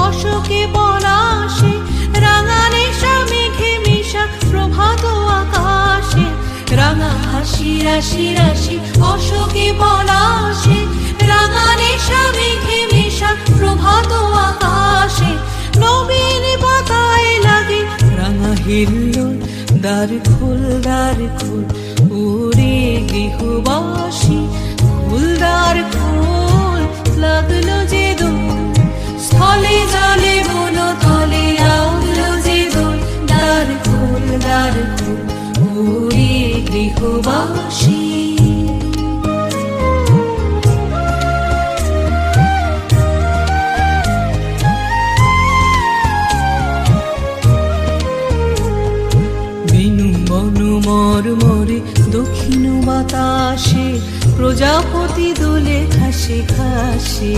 অশোকে পলাশে, রাঙা নেশা মেঘে মেশা প্রভাত আকাশে। রাঙা হাসি রাশি রাশি অশোকে পলাশে, রাঙা নেশা মেঘে মেশা প্রভাত আকাশে। নবীন পাতায় লাগে রাঙা হিল্লোল, দ্বার খোল দ্বার খোল ওরে গৃহবাসী, খোল দ্বার খোল লাগলো যে দোল, স্থলে জলে বন তলে লাগলো যে দোল। দ্বার খোল ওরে গৃহবাসী। মরমরে দক্ষিণ বাতাসে, প্রজাপতি দোলে ঘাসে ঘাসে।